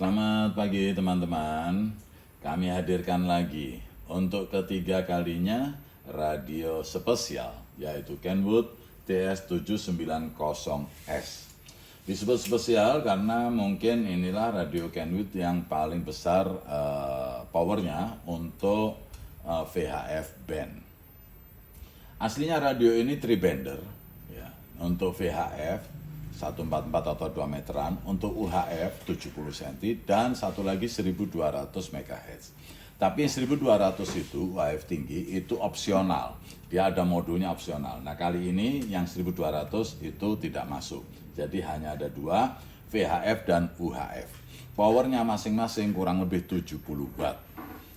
Selamat pagi teman-teman. Kami hadirkan lagi untuk ketiga kalinya radio spesial yaitu Kenwood TS790S. Disebut spesial karena mungkin inilah radio Kenwood yang paling besar powernya untuk VHF band. Aslinya radio ini tri-bander ya, untuk VHF 144 atau 2 meteran, untuk UHF 70 cm dan satu lagi 1200 MHz. Tapi 1200 itu UHF tinggi itu opsional. Dia ada modulnya opsional. Nah, kali ini yang 1200 itu tidak masuk. Jadi hanya ada dua, VHF dan UHF. Powernya masing-masing kurang lebih 70 watt.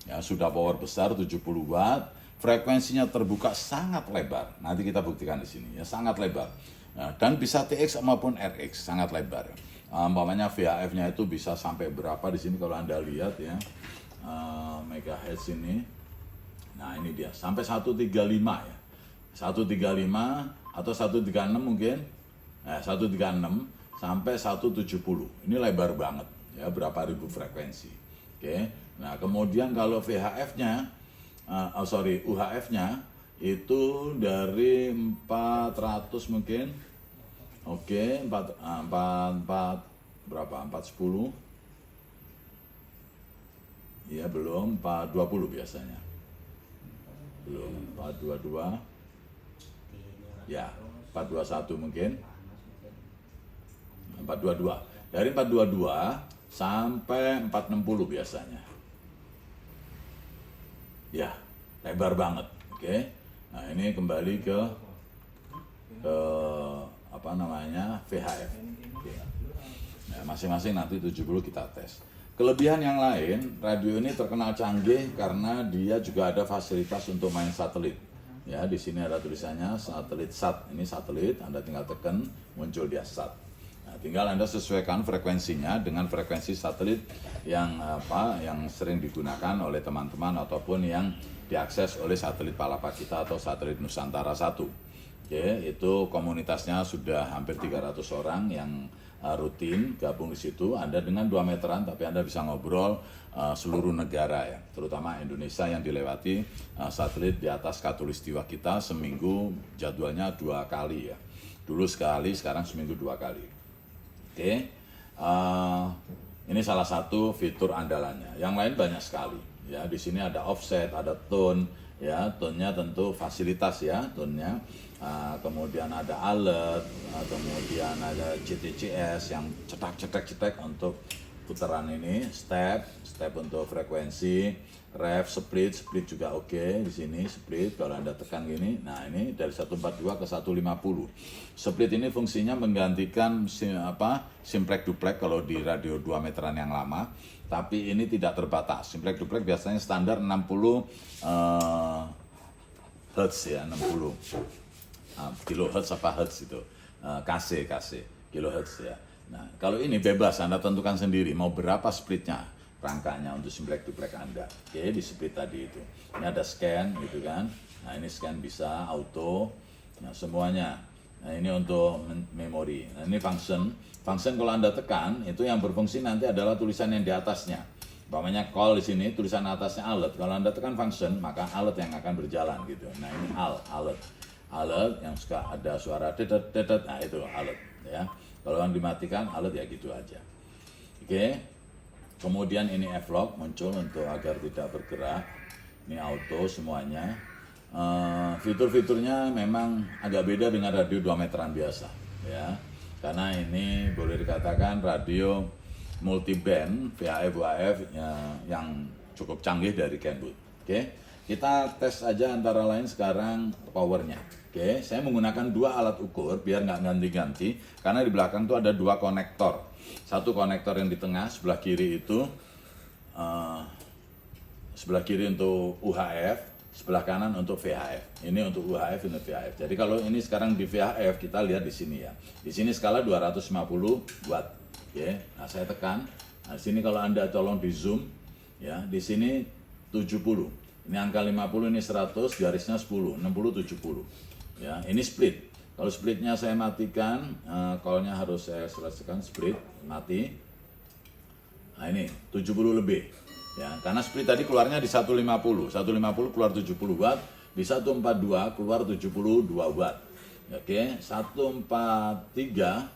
Ya, sudah power besar 70 watt. Frekuensinya terbuka sangat lebar. Nanti kita buktikan di sini ya, sangat lebar. Nah, dan bisa TX maupun RX, sangat lebar. Umpamanya VHF-nya itu bisa sampai berapa di sini kalau Anda lihat ya, megahertz ini. Nah, ini dia, sampai 135 ya. 135 atau 136 mungkin. 136 sampai 170. Ini lebar banget ya, berapa ribu frekuensi. Oke. Nah, kemudian kalau VHF-nya UHF-nya itu dari 400 mungkin. Oke, 4 berapa? 410. Ya, belum 420 biasanya. Belum 422. Ya, 421 mungkin. 422. Dari 422 sampai 460 biasanya. Ya, lebar banget. Oke. Nah, ini kembali ke VHF. Nah, masing-masing nanti 70 kita tes. Kelebihan yang lain, radio ini terkenal canggih karena dia juga ada fasilitas untuk main satelit. Ya, di sini ada tulisannya satelit SAT. Ini satelit, Anda tinggal tekan, muncul dia SAT. Nah, tinggal Anda sesuaikan frekuensinya dengan frekuensi satelit yang sering digunakan oleh teman-teman ataupun yang diakses oleh satelit Palapa-Kita atau satelit Nusantara 1. Oke, itu komunitasnya sudah hampir 300 orang yang rutin gabung di situ. Anda dengan 2 meteran tapi Anda bisa ngobrol seluruh negara ya, terutama Indonesia yang dilewati satelit di atas khatulistiwa kita seminggu jadwalnya 2 kali ya. Dulu sekali, sekarang seminggu 2 kali. Oke. Ini salah satu fitur andalannya. Yang lain banyak sekali. Ya, di sini ada offset, ada tone, ya, tone-nya tentu fasilitas ya, tone-nya. Kemudian ada alert, kemudian ada GTCS yang cetak untuk putaran ini, step untuk frekuensi, ref, split juga oke. Di sini split kalau Anda tekan gini. Nah, ini dari 142 ke 150. Split ini fungsinya menggantikan simplex duplex kalau di radio 2 meteran yang lama, tapi ini tidak terbatas. Simplex duplex biasanya standar 60 Hz ya, 60 kilohertz apa hertz itu, kc kilohertz ya. Nah, kalau ini bebas, Anda tentukan sendiri mau berapa splitnya, rangkanya untuk simplex duplex Anda. Oke, di split tadi itu. Ini ada scan gitu kan. Nah, ini scan bisa auto. Nah, semuanya. Nah, ini untuk memori. Nah, ini function. Function kalau Anda tekan, itu yang berfungsi nanti adalah tulisan yang di atasnya. Umpamanya call di sini, tulisan atasnya alert. Kalau Anda tekan function, maka alert yang akan berjalan gitu. Nah, ini alert yang suka ada suara dedet, nah itu alert ya. Kalau yang dimatikan alert ya gitu aja. Oke. Kemudian ini F-lock muncul untuk agar tidak bergerak. Ini auto semuanya. Fitur-fiturnya memang agak beda dengan radio 2 meteran biasa ya. Karena ini boleh dikatakan radio multiband VHF UHF yang cukup canggih dari Kenwood. Oke. Kita tes aja antara lain sekarang powernya. Oke, saya menggunakan 2 alat ukur biar nggak ganti-ganti, karena di belakang tuh ada 2 konektor. Satu konektor yang di tengah sebelah kiri itu sebelah kiri untuk UHF, sebelah kanan untuk VHF. Ini untuk UHF, ini VHF. Jadi kalau ini sekarang di VHF, kita lihat di sini ya. Di sini skala 250 watt. Oke, nah saya tekan. Nah, di sini kalau Anda tolong di zoom ya, di sini 70. Ini angka 50, ini 100, garisnya 10, 60, 70. Ya, ini split. Kalau splitnya saya matikan, call-nya harus saya selesaikan split, mati. Nah ini 70 lebih. Ya, karena split tadi keluarnya di 150 keluar 70 watt, di 142 keluar 72 watt. Oke, 143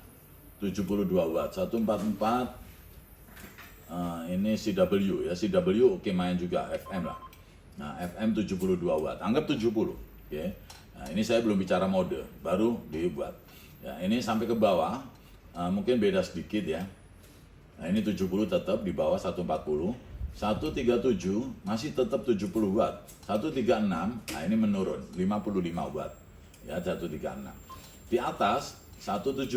72 watt, 144 ini CW ya, CW oke main juga, FM lah. Nah, FM 72 watt, anggap 70. Oke. Nah, ini saya belum bicara mode, baru dibuat. Ya, ini sampai ke bawah, mungkin beda sedikit ya. Nah, ini 70 tetap di bawah 140. 137 masih tetap 70 watt. 136, nah ini menurun 55 watt. Ya, 136. Di atas 170,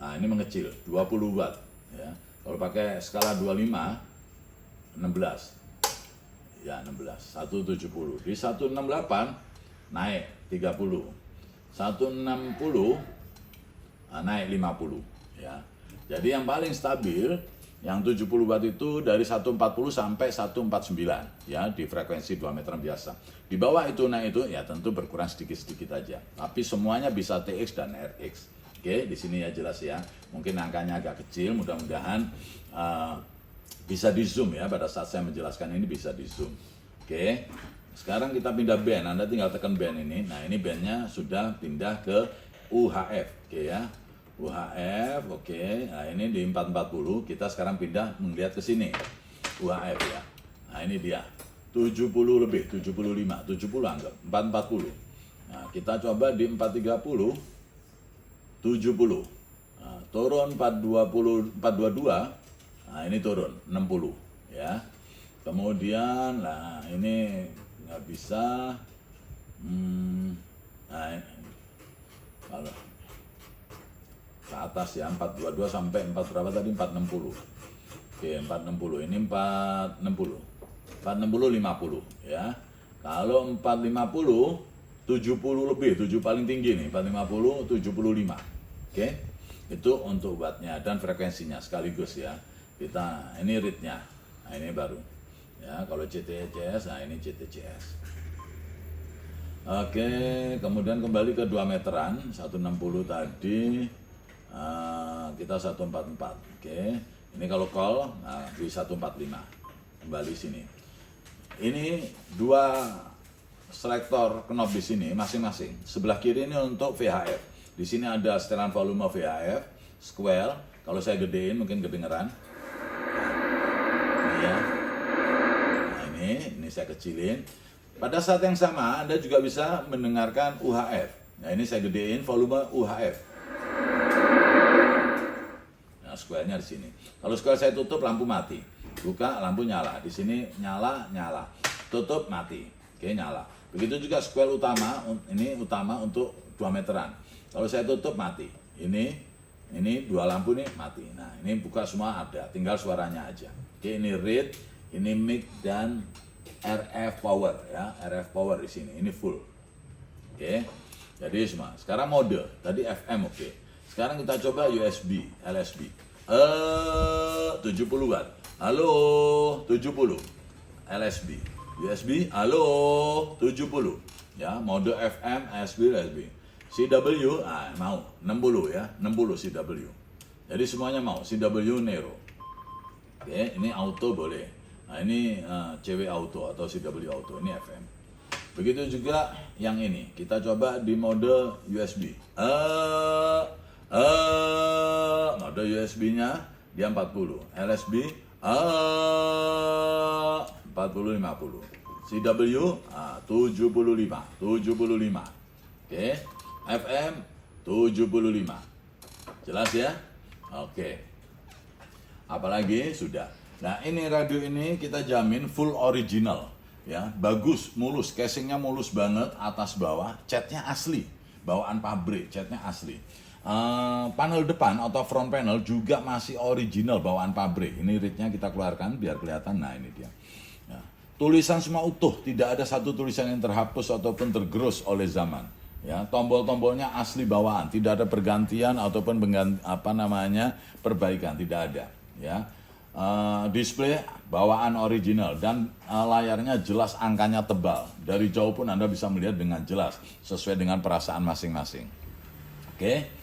nah ini mengecil 20 watt ya. Kalau pakai skala 25 16. Ya, 16. 170. Di 168 naik 30. 160 naik 50 ya. Jadi yang paling stabil yang 70 watt itu dari 140 sampai 149 ya, di frekuensi 2 meter biasa. Di bawah itu naik itu ya tentu berkurang sedikit-sedikit aja. Tapi semuanya bisa TX dan RX. Oke, di sini ya jelas ya. Mungkin angkanya agak kecil, mudah-mudahan bisa di zoom ya, pada saat saya menjelaskan ini bisa di zoom. Oke. Sekarang kita pindah band. Anda tinggal tekan band ini. Nah, ini bandnya sudah pindah ke UHF. Oke ya. UHF, oke. Nah, ini di 440, kita sekarang pindah melihat ke sini. UHF ya. Nah, ini dia. 70 lebih, 75, 70 anggap, 440. Nah, kita coba di 430, 70. Nah, turun 420, 422. Nah, ini turun 60 ya. Kemudian, nah ini nggak bisa. Nah, kalau ke atas ya, 422 sampai 4 berapa tadi, 460. Oke, 460 ini 460 50 ya. Kalau 450 70 lebih, 7 paling tinggi nih, 450 75. Oke, itu untuk wattnya dan frekuensinya sekaligus ya. Kita ini readnya, nah ini baru ya. Kalau CTCS, nah ini CTCS. Oke, kemudian kembali ke 2 meteran, 160 tadi. Kita 144. Oke, ini kalau call di 145 kembali sini. Ini dua selektor knob di sini masing-masing. Sebelah kiri ini untuk VHF. Di sini ada setelan volume VHF square. Kalau saya gedein mungkin kedengeran. Ini ya. Nah, ini saya kecilin. Pada saat yang sama Anda juga bisa mendengarkan UHF. Nah, ini saya gedein volume UHF. Square-nya di sini. Kalau square saya tutup, lampu mati. Buka, lampu nyala. Di sini nyala, nyala. Tutup, mati. Oke, nyala. Begitu juga square utama. Ini utama untuk 2 meteran. Kalau saya tutup, mati. Ini dua lampu nih mati. Nah, ini buka semua ada. Tinggal suaranya aja. Oke, ini read, ini mic dan RF power ya. RF power di sini. Ini full. Oke. Jadi semua. Sekarang mode. Tadi FM oke. Sekarang kita coba USB, LSB. 70 watt. Halo, 70. LSB. USB, halo, 70. Ya, mode FM, LSB. CW, mau 60 ya, 60 CW. Jadi semuanya mau CW Nero. Oke, ini auto boleh. Nah, ini CW auto atau CW auto, ini FM. Begitu juga yang ini. Kita coba di mode USB. Mode USB-nya dia 40, LSB 40-50, CW 75. Oke, FM 75. Jelas ya? Oke. Apalagi sudah. Nah, ini radio ini kita jamin full original ya, bagus, mulus, casingnya mulus banget, atas bawah, catnya asli, bawaan pabrik, catnya asli. Panel depan atau front panel juga masih original bawaan pabrik. Ini readnya kita keluarkan biar kelihatan. Nah, ini dia ya. Tulisan semua utuh, tidak ada satu tulisan yang terhapus ataupun tergerus oleh zaman ya. Tombol-tombolnya asli bawaan, tidak ada pergantian ataupun perbaikan, tidak ada ya. Display bawaan original dan layarnya jelas, angkanya tebal. Dari jauh pun Anda bisa melihat dengan jelas sesuai dengan perasaan masing-masing. Oke.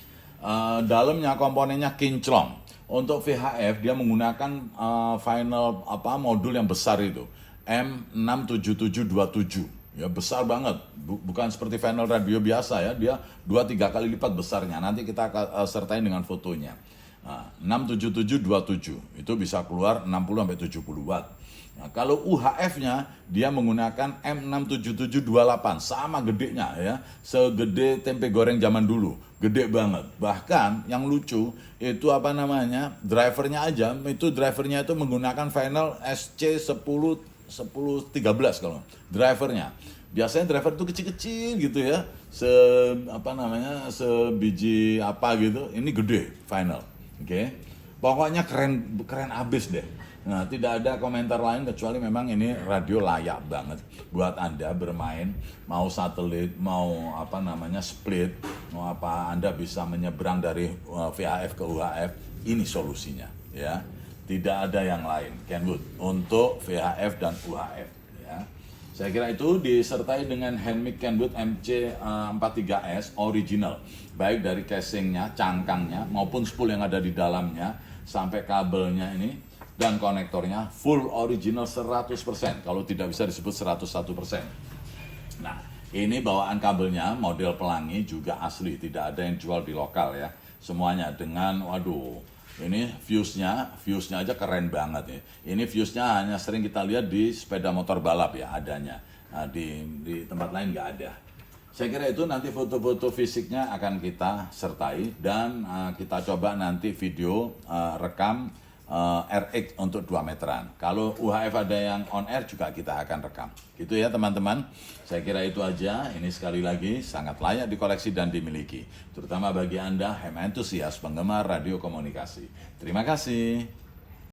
Dalamnya komponennya kinclong. Untuk VHF dia menggunakan final modul yang besar itu M67727, ya besar banget, bukan seperti final radio biasa ya, dia 2-3 kali lipat besarnya. Nanti kita sertain dengan fotonya. Nah, 67727 itu bisa keluar 60-70 watt. Nah, kalau UHF-nya dia menggunakan M67728, sama gedenya ya, segede tempe goreng zaman dulu, gede banget. Bahkan yang lucu itu drivernya aja, drivernya itu menggunakan final SC1013 kalau drivernya. Biasanya driver itu kecil-kecil gitu ya, sebiji apa gitu, ini gede final. Oke. Pokoknya keren abis deh. Nah, tidak ada komentar lain kecuali memang ini radio layak banget buat Anda bermain, mau satelit, mau split, mau Anda bisa menyeberang dari VHF ke UHF, ini solusinya ya. Tidak ada yang lain, Kenwood, untuk VHF dan UHF ya. Saya kira itu disertai dengan handmic Kenwood MC43S original, baik dari casingnya, cangkangnya, maupun spool yang ada di dalamnya, sampai kabelnya ini, dan konektornya full original 100%, kalau tidak bisa disebut 101%. Nah, ini bawaan kabelnya, model pelangi juga asli, tidak ada yang jual di lokal ya. Semuanya dengan, ini fuse-nya aja keren banget ya. Ini fuse-nya hanya sering kita lihat di sepeda motor balap ya adanya. Nah, di tempat lain nggak ada. Saya kira itu nanti foto-foto fisiknya akan kita sertai, dan kita coba nanti video rekam RX untuk 2 meteran. Kalau UHF ada yang on air juga kita akan rekam. Gitu ya teman-teman. Saya kira itu aja. Ini sekali lagi sangat layak dikoleksi dan dimiliki. Terutama bagi Anda yang entusias penggemar radio komunikasi. Terima kasih.